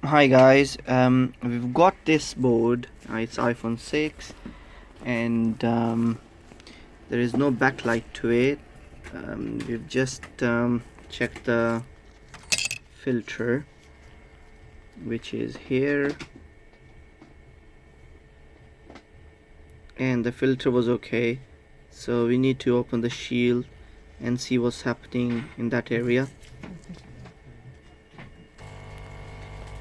Hi guys, we've got this board. It's iPhone 6, and there is no backlight to it. We've just checked the filter, which is here, and the filter was okay. So we need to open the shield and see what's happening in that area.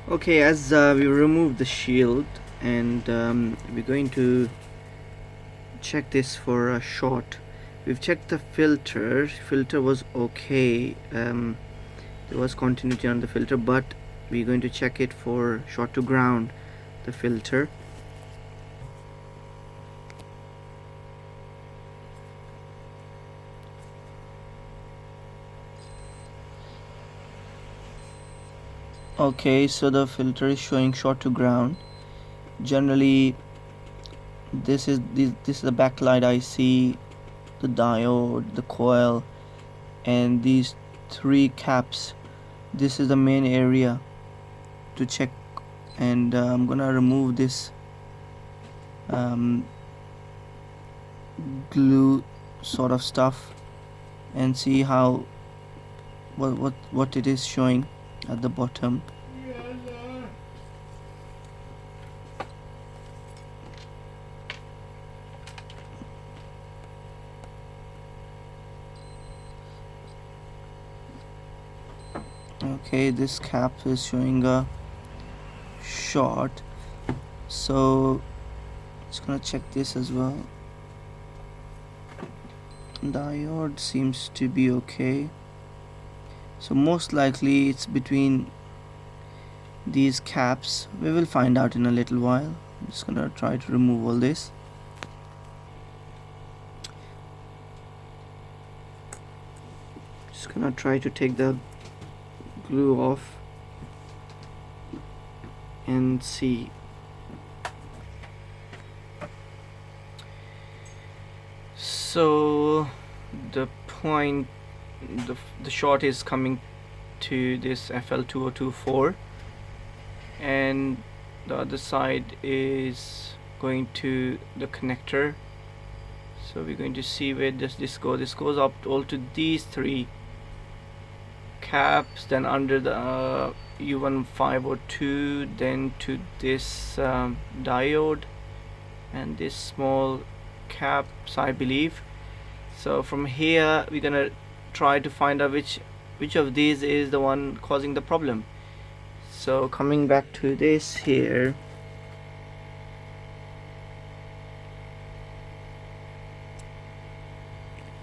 Okay, as we remove the shield, and we're going to check this for a short. We've checked the filter was okay. There was continuity on the filter, but we're going to check it for short to ground, the filter. Okay, so the filter is showing short to ground. Generally this is the backlight IC, the diode, the coil, and these three caps. This is the main area to check, and I'm gonna remove this glue sort of stuff and see how what it is showing at the bottom. Okay, this cap is showing a short, so just gonna check this as well. Diode seems to be okay, so most likely it's between these caps. We will find out in a little while. I'm just gonna try to remove all this. Just gonna try to take the glue off and see. So the point, the short is coming to this FL2024, and the other side is going to the connector. So we're going to see where does this go. This goes up all to these three caps, then under the U1502, then to this diode and this small caps, I believe. So from here we're gonna try to find out which of these is the one causing the problem. So coming back to this here,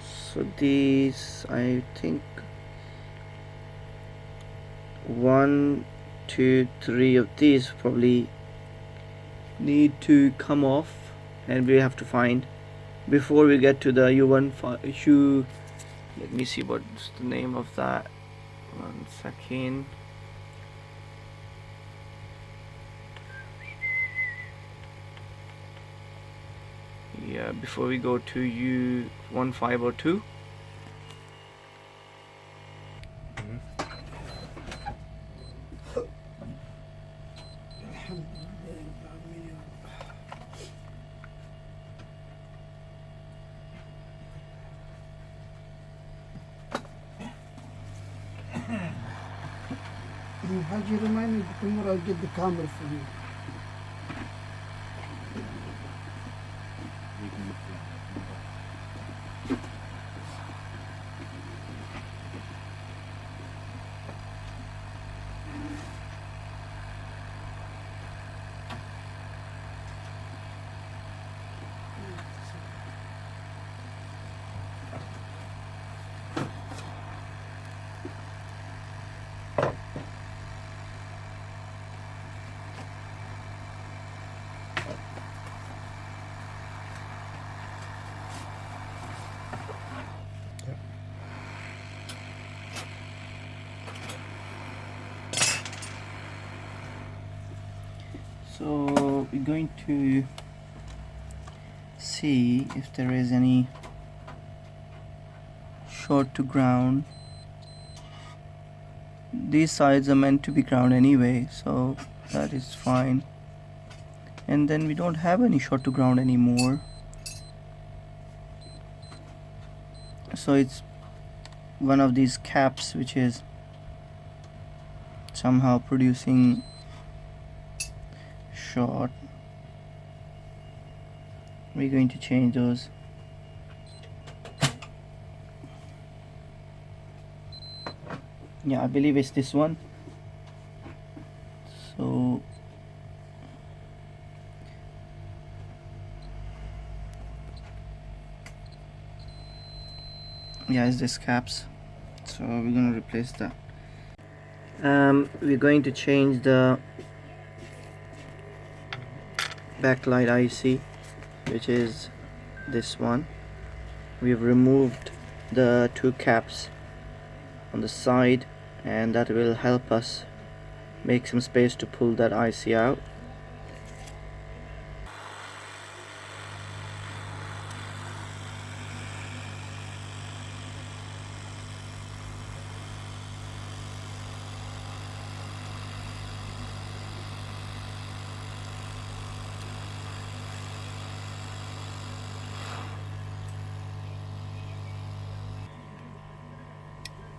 so these, I think 1, 2, 3 of these probably need to come off, and we have to find before we get to the U15. Let me see what's the name of that. 1 second. Yeah, before we go to U1502. How'd you remind me tomorrow I'll get the camera for you? So we're going to see if there is any short to ground these sides are meant to be ground anyway, so that is fine. And then we don't have any short to ground anymore, so it's one of these caps which is somehow producing short. We're going to change those. Yeah, I believe it's this one. So yeah, it's this caps, so we're gonna replace that. We're going to change the backlight IC, which is this one. We've removed the two caps on the side, and that will help us make some space to pull that IC out.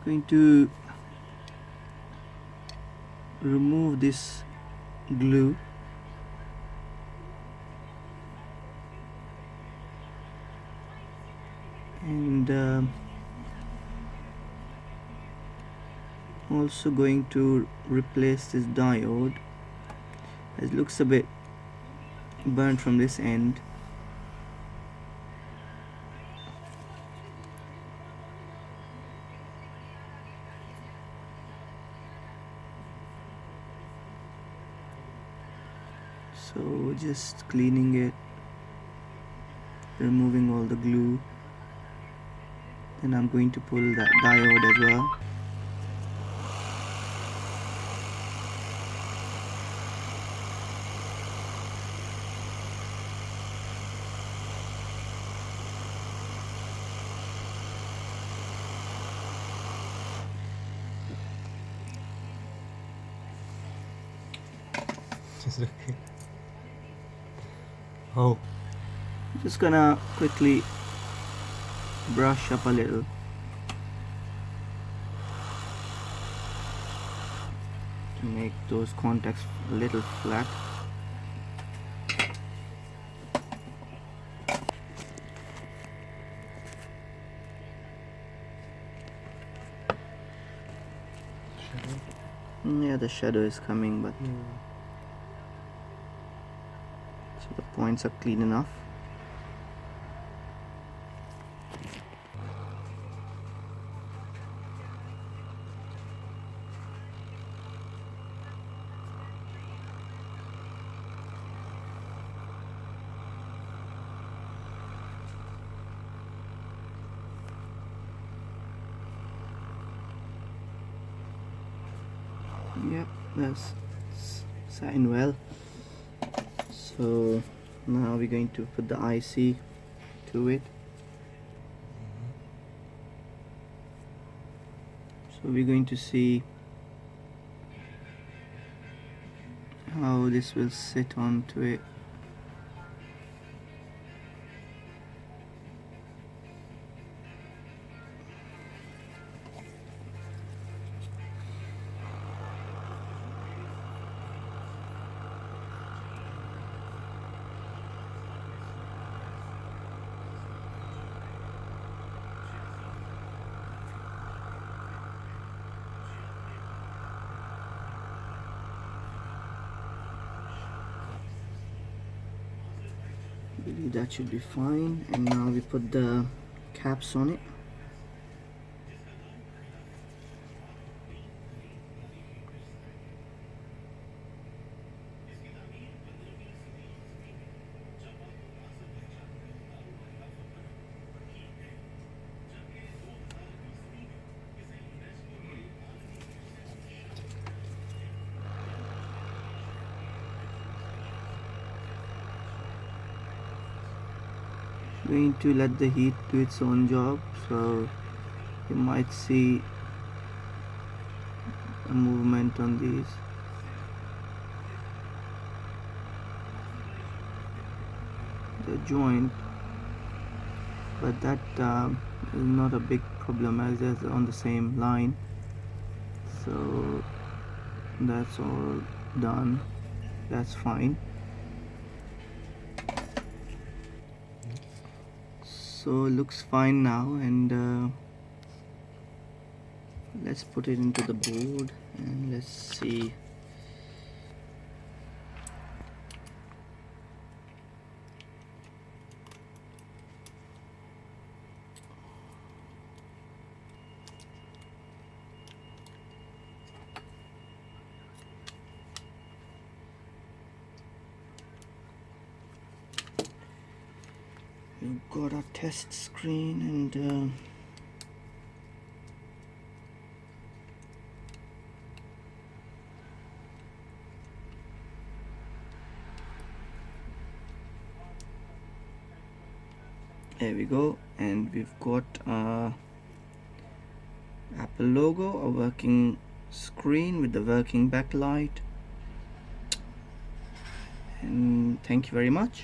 Going to remove this glue, and also going to replace this diode. It looks a bit burnt from this end. So just cleaning it, removing all the glue, and I'm going to pull that diode as well. Just looking. Oh. Just gonna quickly brush up a little. To make those contacts a little flat. Yeah, the shadow is coming, but so the points are clean enough. Yep, that's signed well. So now we're going to put the IC to it. So we're going to see how this will sit onto it. I believe that should be fine, and now we put the caps on it. Going to let the heat do its own job, so you might see a movement on these. The joint, but that is not a big problem as it's on the same line, so that's all done. That's fine. So it looks fine now, and let's put it into the board and let's see. We've got our test screen, and there we go, and we've got Apple logo, a working screen with the working backlight, and thank you very much.